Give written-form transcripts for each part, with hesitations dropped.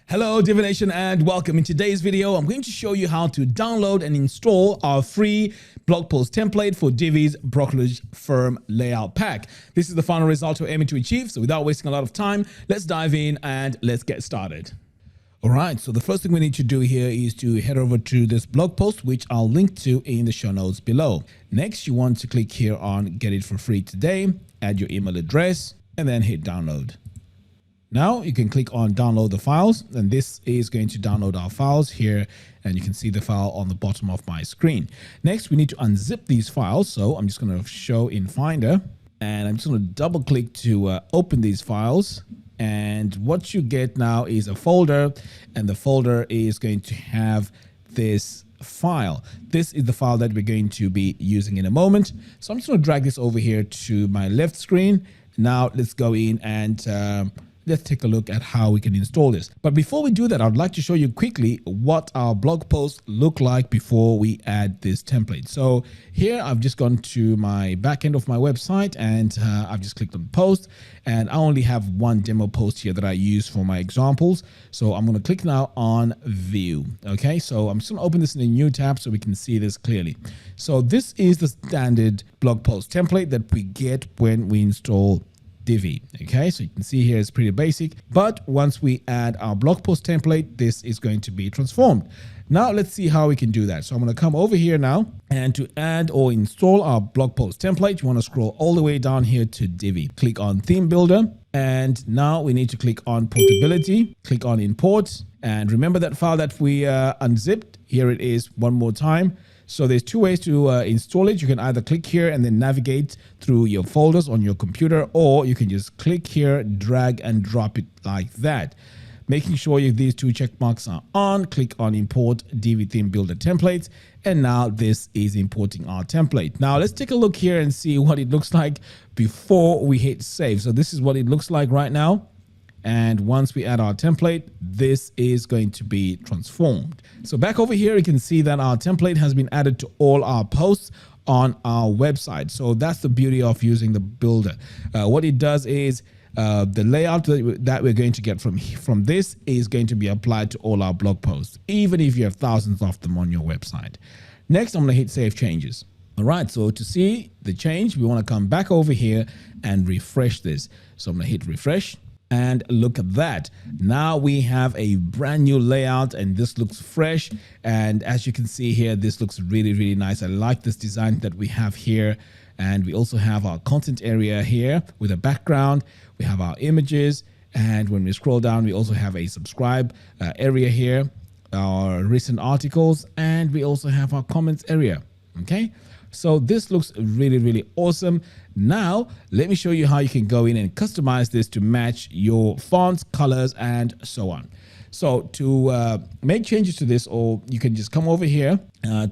Hello Divination and welcome. In today's video, I'm going to show you how to download and install our free blog post template for Divi's Brokerage Firm Layout Pack. This is the final result we're aiming to achieve, so without wasting a lot of time, let's dive in and let's get started. All right, so the first thing we need to do here is to head over to this blog post, which I'll link to in the show notes below. Next, you want to click here on Get It for Free Today, add your email address, and then hit download. Now you can click on download the files, and this is going to download our files here, and you can see the file on the bottom of my screen. Next, we need to unzip these files. So I'm just going to show in Finder, and I'm just going to double click to open these files. And what you get now is a folder, and the folder is going to have this file. This is the file that we're going to be using in a moment. So I'm just going to drag this over here to my left screen. Now let's go in and let's take a look at how we can install this. But before we do that, I'd like to show you quickly what our blog posts look like before we add this template. So here I've just gone to my back end of my website, and I've just clicked on post, and I only have one demo post here that I use for my examples. So I'm going to click now on view. Okay, so I'm just going to open this in a new tab so we can see this clearly. So this is the standard blog post template that we get when we install Divi. Okay, so you can see here it's pretty basic, but once we add our blog post template, this is going to be transformed. Now let's see how we can do that. So I'm going to come over here now, and to add or install our blog post template, you want to scroll all the way down here to Divi. Click on theme builder, and now we need to click on portability, click on import, and remember that file that we unzipped. Here it is one more time. So there's two ways to install it. You can either click here and then navigate through your folders on your computer, or you can just click here, drag and drop it like that. Making sure these two check marks are on, click on import Divi theme builder templates. And now this is importing our template. Now let's take a look here and see what it looks like before we hit save. So this is what it looks like right now. And once we add our template, this is going to be transformed. So back over here, you can see that our template has been added to all our posts on our website. So that's the beauty of using the builder. What it does is the layout that we're going to get from this is going to be applied to all our blog posts, even if you have thousands of them on your website. Next, I'm going to hit Save Changes. All right, so to see the change, we want to come back over here and refresh this. So I'm going to hit refresh. And look at that. Now we have a brand new layout, and this looks fresh. And as you can see here, this looks really, really nice. I like this design that we have here. And we also have our content area here with a background. We have our images. And when we scroll down, we also have a subscribe area here, our recent articles, and we also have our comments area. Okay. So this looks really, really awesome. Now, let me show you how you can go in and customize this to match your fonts, colors, and so on. So to make changes to this, or you can just come over here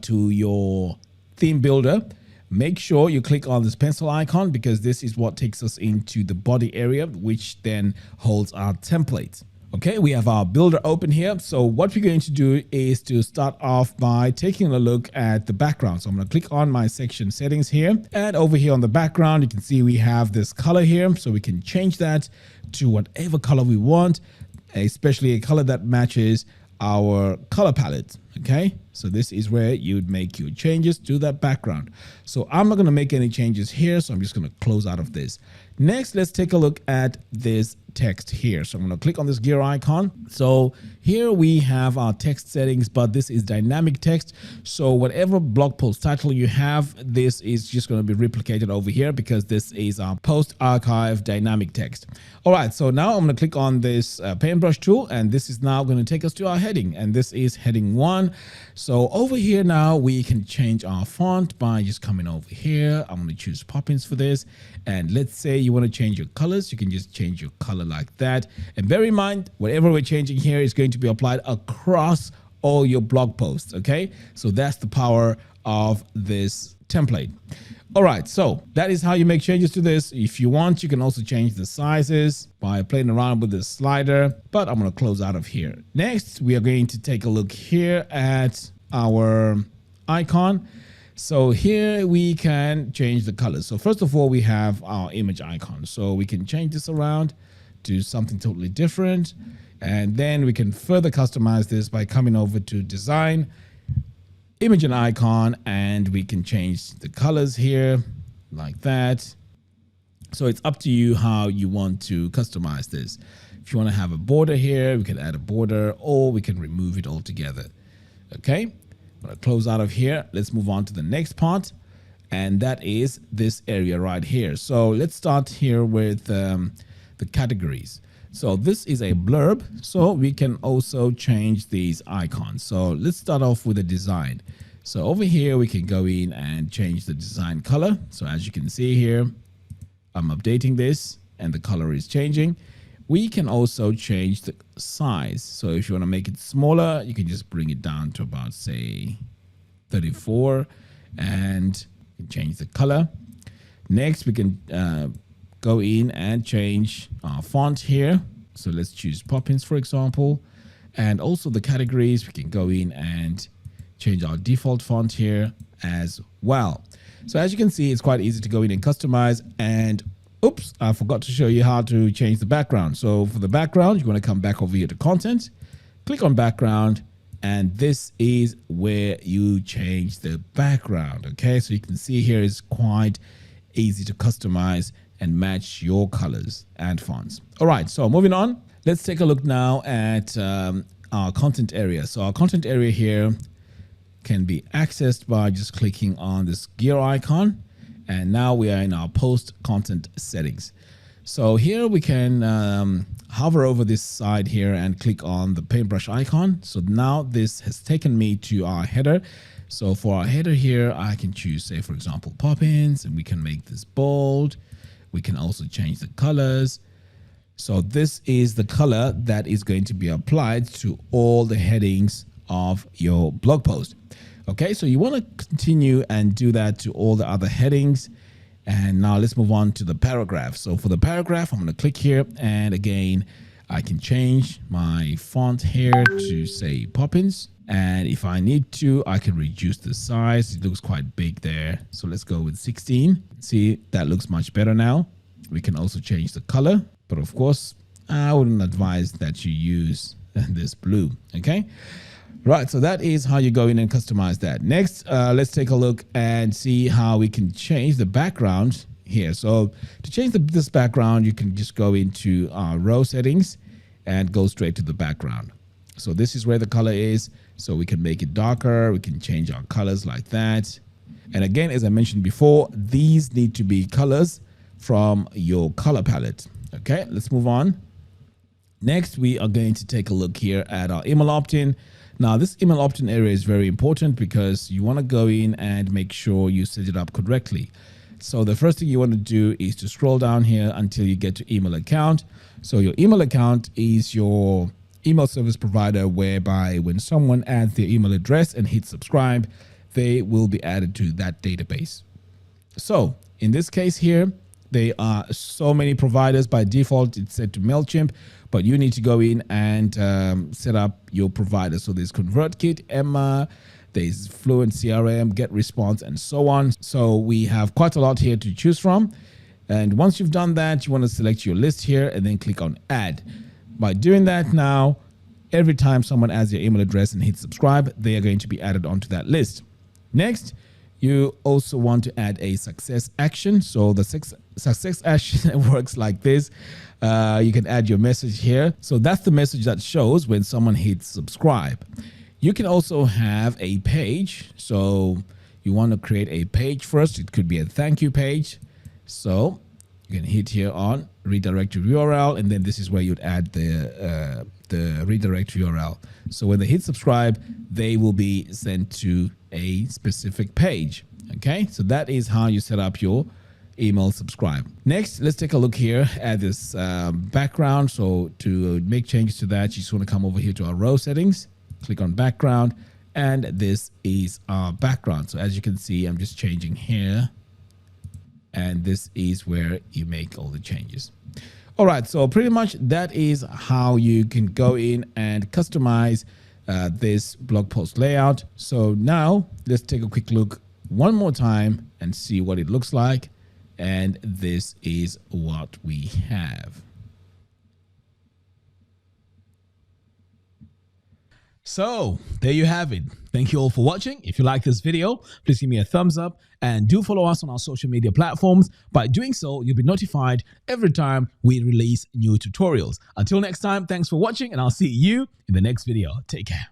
to your theme builder. Make sure you click on this pencil icon, because this is what takes us into the body area, which then holds our templates. Okay, we have our builder open here. So what we're going to do is to start off by taking a look at the background. So I'm going to click on my section settings here, and over here on the background, you can see we have this color here. So we can change that to whatever color we want, especially a color that matches our color palette. Okay, so this is where you would make your changes to that background. So I'm not going to make any changes here, so I'm just going to close out of this. Next, let's take a look at this text here. So I'm going to click on this gear icon. So here we have our text settings, but this is dynamic text. So whatever blog post title you have, this is just going to be replicated over here, because this is our post archive dynamic text. All right, so now I'm going to click on this paintbrush tool, and this is now going to take us to our heading, and this is heading 1. So over here now we can change our font by just coming over here. I'm going to choose Poppins for this, and let's say you want to change your colors, you can just change your color like that. And bear in mind, whatever we're changing here is going to be applied across all your blog posts. Okay, so that's the power of this template. All right, so that is how you make changes to this. If you want, you can also change the sizes by playing around with the slider, but I'm going to close out of here. Next, we are going to take a look here at our icon. So here we can change the colors. So first of all, we have our image icon. So we can change this around do something totally different. And then we can further customize this by coming over to design, image and icon, and we can change the colors here like that. So it's up to you how you want to customize this. If you want to have a border here, we can add a border, or we can remove it altogether. Okay, I'm going to close out of here. Let's move on to the next part, and that is this area right here. So let's start here with the categories. So this is a blurb, so we can also change these icons. So let's start off with a design. So over here, we can go in and change the design color. So as you can see here, I'm updating this and the color is changing. We can also change the size. So if you want to make it smaller, you can just bring it down to about, say, 34, and you can change the color. Next, we can go in and change our font here. So let's choose Poppins, for example. And also the categories, we can go in and change our default font here as well. So as you can see, it's quite easy to go in and customize. And oops, I forgot to show you how to change the background. So for the background, you want to come back over here to content, click on background, and this is where you change the background. Okay, so you can see here is quite easy to customize and match your colors and fonts. All right, so moving on, let's take a look now at our content area. So our content area here can be accessed by just clicking on this gear icon. And now we are in our post content settings. So here we can hover over this side here and click on the paintbrush icon. So now this has taken me to our header. So for our header here, I can choose, say, for example, Poppins, and we can make this bold. We can also change the colors. So this is the color that is going to be applied to all the headings of your blog post. Okay, so you want to continue and do that to all the other headings. And now let's move on to the paragraph. So for the paragraph, I'm going to click here. And again, I can change my font here to, say, Poppins. And if I need to, I can reduce the size. It looks quite big there. So let's go with 16. See, that looks much better now. We can also change the color. But of course, I wouldn't advise that you use this blue. Okay. Right, so that is how you go in and customize that. Next, let's take a look and see how we can change the background here. So to change this background, you can just go into our row settings and go straight to the background. So this is where the color is. So we can make it darker. We can change our colors like that. And again, as I mentioned before, these need to be colors from your color palette. Okay, let's move on. Next, we are going to take a look here at our email opt-in. Now, this email opt-in area is very important because you want to go in and make sure you set it up correctly. So the first thing you want to do is to scroll down here until you get to email account. So your email account is your email service provider, whereby when someone adds their email address and hits subscribe, they will be added to that database. So in this case here, there are so many providers. By default, it's set to MailChimp, but you need to go in and set up your provider. So there's ConvertKit, Emma, there's Fluent CRM, GetResponse, and so on. So we have quite a lot here to choose from. And once you've done that, you want to select your list here and then click on Add. By doing that now, every time someone adds their email address and hits subscribe, they are going to be added onto that list. Next, you also want to add a success action. So the success action works like this. You can add your message here. So that's the message that shows when someone hits subscribe. You can also have a page. So you want to create a page first. It could be a thank you page. So you can hit here on redirect to URL, and then this is where you'd add the redirect URL. So when they hit subscribe, they will be sent to a specific page. Okay, so that is how you set up your email subscribe. Next, let's take a look here at this background. So to make changes to that, you just want to come over here to our row settings, click on background, and this is our background. So as you can see, I'm just changing here, and this is where you make all the changes. All right, so pretty much that is how you can go in and customize this blog post layout. So now let's take a quick look one more time and see what it looks like. And this is what we have. So there you have it. Thank you all for watching. If you like this video, please give me a thumbs up and do follow us on our social media platforms. By doing so, you'll be notified every time we release new tutorials. Until next time, thanks for watching and I'll see you in the next video. Take care.